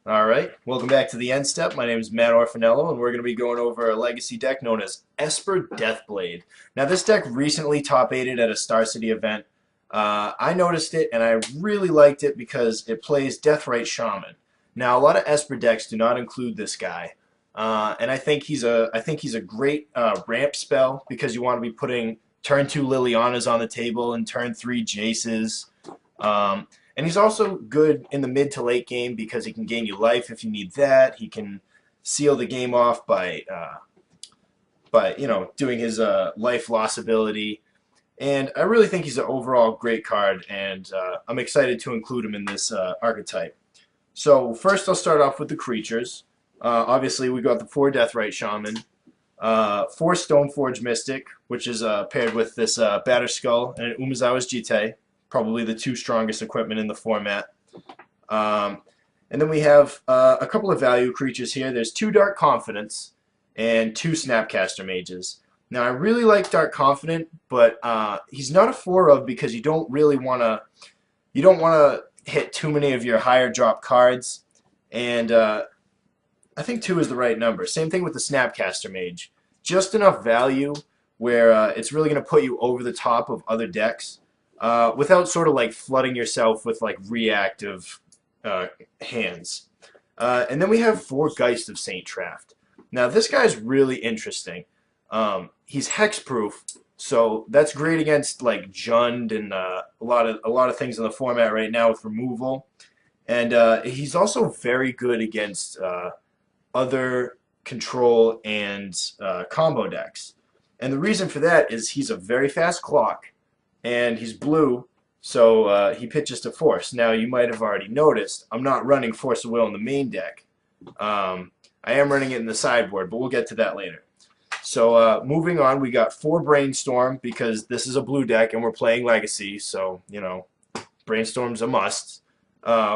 Alright, welcome back to the end step. My name is Matt Orfanello, and we're going to be going over a legacy deck known as Esper Deathblade. Now, this deck recently top-8'd at a Star City event. I noticed it, and I really liked it because it plays Deathrite Shaman. Now, a lot of Esper decks do not include this guy, and I think he's a great ramp spell because you want to be putting turn 2 Lilianas on the table and turn 3 Jaces. And he's also good in the mid to late game because he can gain you life if you need that. He can seal the game off by doing his life loss ability. And I really think he's an overall great card, and I'm excited to include him in this archetype. So first I'll start off with the creatures. Obviously we got the 4 Deathrite Shaman, 4 Stoneforge Mystic, which is paired with this Batterskull and Umezawa's Jitte. Probably the 2 strongest equipment in the format. And then we have a couple of value creatures here. There's 2 Dark Confidants and 2 Snapcaster Mages. Now I really like Dark Confidant, but he's not a 4-of because you don't want to hit too many of your higher drop cards, and I think 2 is the right number. Same thing with the Snapcaster Mage. Just enough value where it's really going to put you over the top of other decks. Without sort of like flooding yourself with like reactive hands. And then we have 4 Geist of St. Traft. Now this guy's really interesting. He's hexproof, so that's great against like Jund and a lot of things in the format right now with removal. And he's also very good against other control and combo decks. And the reason for that is he's a very fast clock. And he's blue, so he pitches to Force. Now, you might have already noticed, I'm not running Force of Will in the main deck. I am running it in the sideboard, but we'll get to that later. So, moving on, we got 4 Brainstorm, because this is a blue deck, and we're playing Legacy, so, you know, Brainstorm's a must.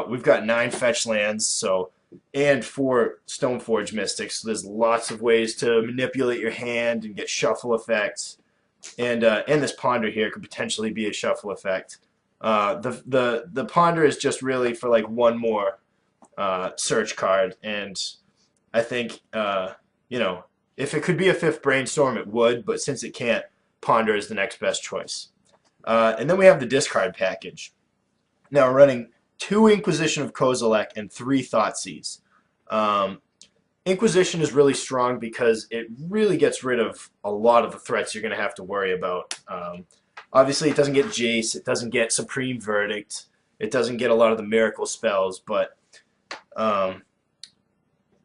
We've got 9 fetch lands, and 4 Stoneforge Mystics, so there's lots of ways to manipulate your hand and get shuffle effects. And this Ponder here could potentially be a shuffle effect. The Ponder is just really for like one more search card, and I think if it could be a 5th Brainstorm, it would, but since it can't, Ponder is the next best choice. And then we have the discard package. Now we're running 2 Inquisition of Kozilek and 3 Thoughtseize. Inquisition is really strong because it really gets rid of a lot of the threats you're going to have to worry about. Obviously, it doesn't get Jace, it doesn't get Supreme Verdict, it doesn't get a lot of the miracle spells, but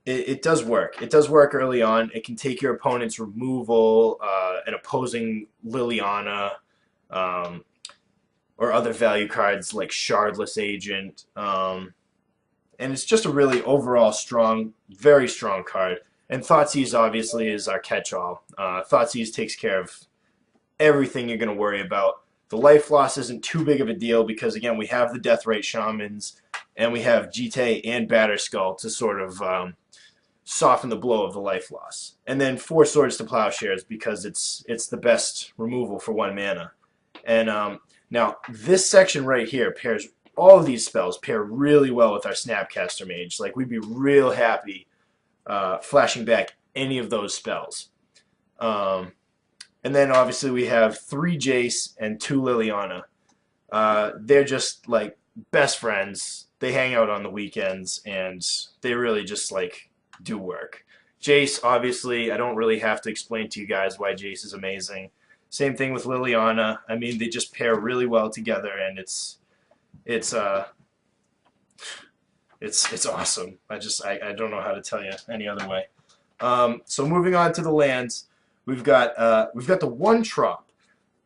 it does work. It does work early on. It can take your opponent's removal, an opposing Liliana, or other value cards like Shardless Agent. And it's just a really overall strong, very strong card. And Thoughtseize obviously is our catch-all. Thoughtseize takes care of everything you're going to worry about. The life loss isn't too big of a deal because, again, we have the Deathrite Shamans, and we have Jitte and Batterskull to sort of soften the blow of the life loss. And then 4 Swords to Plowshares because it's the best removal for 1 mana. And now, this section right here pairs... All of these spells pair really well with our Snapcaster Mage. Like, we'd be real happy flashing back any of those spells. And then, obviously, we have 3 Jace and 2 Liliana. They're just, like, best friends. They hang out on the weekends, and they really just, like, do work. Jace, obviously, I don't really have to explain to you guys why Jace is amazing. Same thing with Liliana. I mean, they just pair really well together, and it's awesome. I don't know how to tell you any other way. So moving on to the lands, we've got the 1 Trop,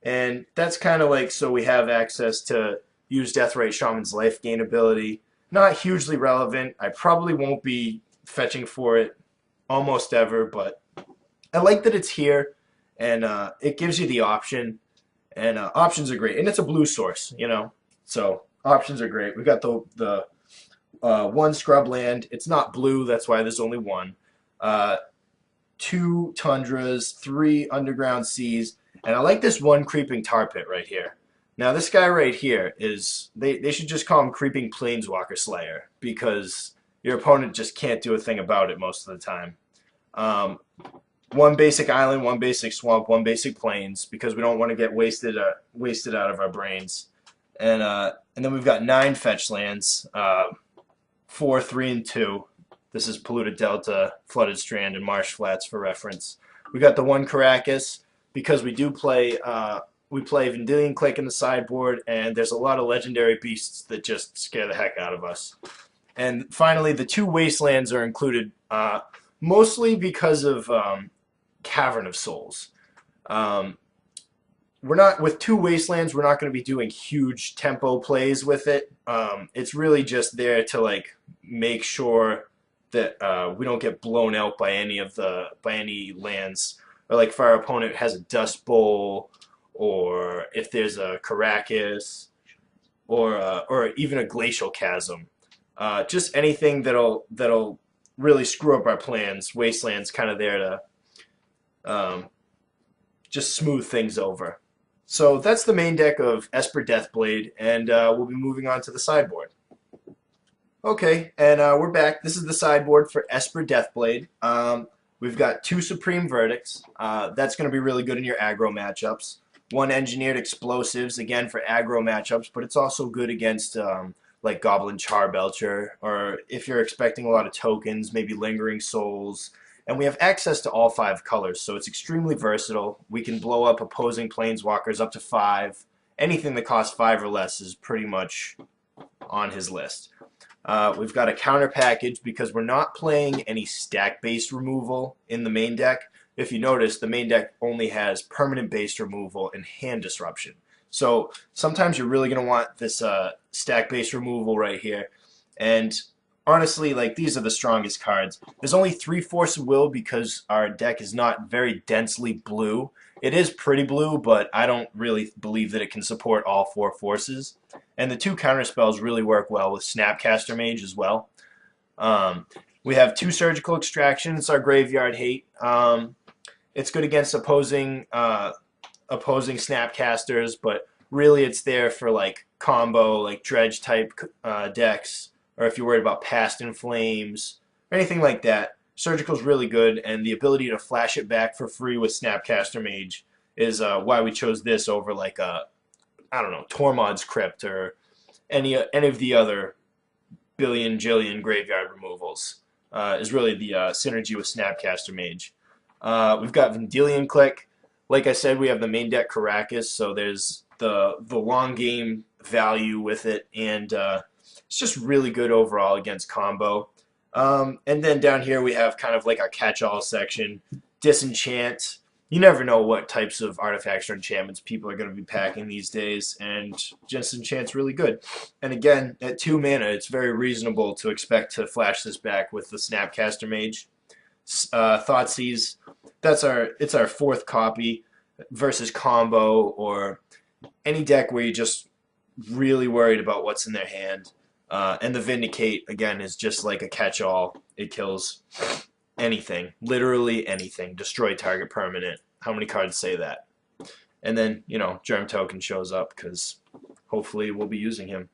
and that's kind of like so we have access to use Deathrite Shaman's life gain ability. Not hugely relevant. I probably won't be fetching for it almost ever, but I like that it's here, and it gives you the option, and options are great, and it's a blue source, you know, so. Options are great. We've got the 1 Scrubland. It's not blue, that's why there's only 1. 2 Tundras, 3 Underground Seas, and I like this 1 Creeping Tar Pit right here. Now this guy right here is, they should just call him Creeping Planeswalker Slayer, because your opponent just can't do a thing about it most of the time. One basic island, one basic swamp, one basic plains, because we don't want to get wasted out of our brains. And then we've got 9 fetch lands, 4, 3, and 2. This is Polluted Delta, Flooded Strand, and Marsh Flates for reference. We got the 1 Karakas because we do play Vendillion Clique in the sideboard, and there's a lot of legendary beasts that just scare the heck out of us. And finally, the 2 Wastelands are included mostly because of Cavern of Souls. With 2 Wastelands, we're not going to be doing huge tempo plays with it. It's really just there to like make sure that we don't get blown out by any lands, or like if our opponent has a Dust Bowl, or if there's a Karakas, or even a Glacial Chasm. Just anything that'll really screw up our plans. Wasteland's kind of there to just smooth things over. So that's the main deck of Esper Deathblade, and we'll be moving on to the sideboard. Okay, and we're back. This is the sideboard for Esper Deathblade. We've got 2 Supreme Verdicts. That's going to be really good in your aggro matchups. 1 Engineered Explosives, again for aggro matchups, but it's also good against like Goblin Charbelcher, or if you're expecting a lot of tokens, maybe Lingering Souls. And we have access to all 5 colors, so it's extremely versatile. We can blow up opposing planeswalkers up to 5. Anything that costs 5 or less is pretty much on his list. We've got a counter package because we're not playing any stack-based removal in the main deck. If you notice, the main deck only has permanent-based removal and hand disruption. So sometimes you're really going to want this stack-based removal right here. And honestly, like, these are the strongest cards. There's only 3 Force of Will because our deck is not very densely blue. It is pretty blue, but I don't really believe that it can support all 4 forces. And the 2 counterspells really work well with Snapcaster Mage as well. We have 2 Surgical Extraction. It's our graveyard hate. It's good against opposing Snapcasters, but really it's there for like combo, like dredge type decks, or if you're worried about Past in Flames, or anything like that. Surgical's really good, and the ability to flash it back for free with Snapcaster Mage is why we chose this over like I don't know, Tormod's Crypt or any of the other jillion graveyard removals. Is really the synergy with Snapcaster Mage. We've got Vendillion Clique. Like I said, we have the main deck Karakas, so there's the long game value with it, and it's just really good overall against combo. And then down here we have kind of like our catch-all section. Disenchant. You never know what types of artifacts or enchantments people are going to be packing these days, and Disenchant's really good. And again, at 2 mana, it's very reasonable to expect to flash this back with the Snapcaster Mage. Thoughtseize, it's our 4th copy versus combo or any deck where you're just really worried about what's in their hand. And the Vindicate, again, is just like a catch-all. It kills anything, literally anything. Destroy target permanent. How many cards say that? And then, you know, Germ Token shows up because hopefully we'll be using him.